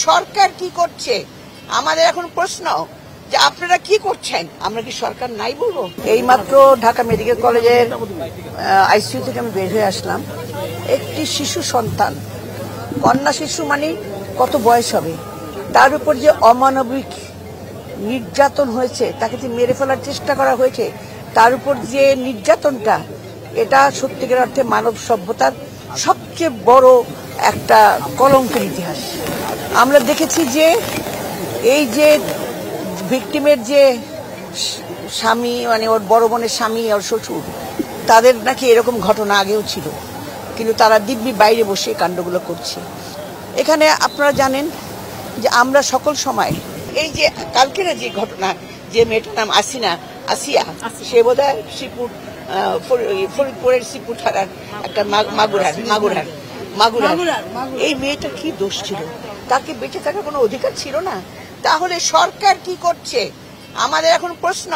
সরকার কি করছে আমাদের এখন প্রশ্ন যে আপনারা কি করছেন? আমরা কি সরকার নাই বলবো? এইমাত্র ঢাকা মেডিকেল কলেজের আইসিইউ থেকে আমি বের হয়ে আসলাম। একটি শিশু সন্তান, কন্যা শিশু মানে কত বয়স হবে, তার উপর যে অমানবিক নির্যাতন হয়েছে, তাকে যে মেরে ফেলার চেষ্টা করা হয়েছে, তার উপর যে নির্যাতনটা, এটা সত্যিকার অর্থে মানব সভ্যতার সবচেয়ে বড় একটা কলঙ্কের ইতিহাস। আমরা দেখেছি যে এই যে ভিকটিমের যে স্বামী, মানে ওর বড় বোনের স্বামী, ওর শ্বশুর, তাদের নাকি এরকম ঘটনা আগেও ছিল, কিন্তু তারা দিব্যি বাইরে বসে কাণ্ডগুলো করছে। এখানে আপনারা জানেন যে আমরা সকল সময় এই যে কালকের যে ঘটনা, যে মেয়েটার নাম আসিয়া, সে বোধহয় ফরিদপুরের শ্রীপুর থানার একটা মাগুরার এই মেয়েটা কি দোষ ছিল? তাকে বেঁচে থাকার কোনো অধিকার ছিল না? তাহলে সরকার কি করছে আমাদের এখন প্রশ্ন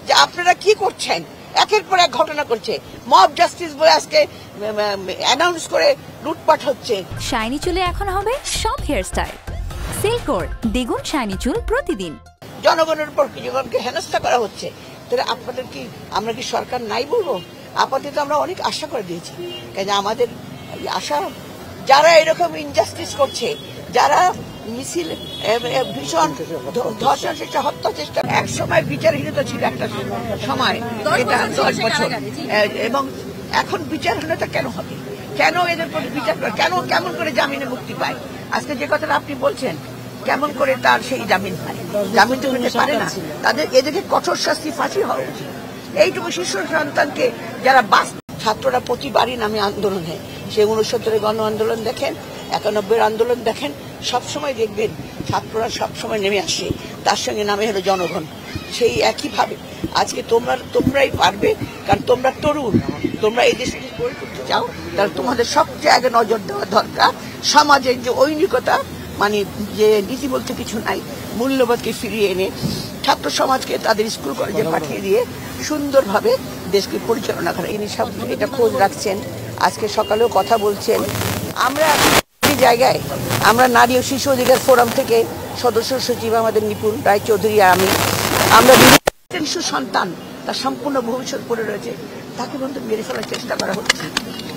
যে আপনারা কি করছেন? একের পর এক ঘটনা করছে, মব জাস্টিস বলে আজকে অ্যানাউন্স করে লুটপাট হচ্ছে। শাইনি চুলে এখন হবে সব হেয়ারস্টাইল। সিল্কোর দ্বিগুণ শাইনি চুল প্রতিদিন। জনগণের উপর জনগণকে হেনস্থা করা হচ্ছে। তাহলে আমরা কি সরকার নাই বলবো? আপাতত আমরা অনেক আশা করে দিয়েছি, কারণ আমাদের আশা, যারা এরকম ইনজাস্টিস করছে, যারা মিছিল, ভীষণ ধর্ষণ চেষ্টা, হত্যা চেষ্টা, এক সময় বিচারহীনতা ছিল একটা সময়, এটা 10 বছর, এবং এখন বিচারহীনতা কেন হবে? কেন এদের প্রতি বিচার করে? কেমন করে জামিনে মুক্তি পায়? আজকে যে কথাটা আপনি বলছেন, কেমন করে তার সেই জামিন পায়? জামিন তো নিতে পারে না। এদেরকে কঠোর শাস্তি, ফাঁসি হওয়া উচিত। এইটুকু শিশু সন্তানকে যারা ছাত্ররা প্রতিবারই নামে আন্দোলনে, সে 69-এর গণ আন্দোলন দেখেন, 91-এর আন্দোলন দেখেন, সবসময় দেখবেন ছাত্ররা সবসময় নেমে আসে, তার সঙ্গে নামে হলো জনগণ। সেই একইভাবে আজকে তোমরাই পারবে, কারণ তোমরা তরুণ, তোমরা এই দেশে গড়ে তুলতে চাও, তাহলে তোমাদের সবচেয়ে আগে নজর দেওয়া দরকার সমাজের যে ঐনিকতা, মানে যে নীতি বলতে কিছু নাই, মূল্যবোধকে ফিরিয়ে এনে ছাত্র সমাজকে তাদের স্কুল কলেজে পাঠিয়ে দিয়ে সুন্দরভাবে দেশকে পরিচালনা করা। ইনি সব এটা খোঁজ রাখছেন, আজকে সকালেও কথা বলছেন। আমরা এই জায়গায়, আমরা নারী ও শিশু অধিকার ফোরাম থেকে সদস্য সচিব আমাদের নিপুণ রায়চৌধুরী আর আমরা শিশু সন্তান, তার সম্পূর্ণ ভবিষ্যৎ পড়ে রয়েছে, তাকে বন্ধু মেরে ফেলার চেষ্টা করা হচ্ছে।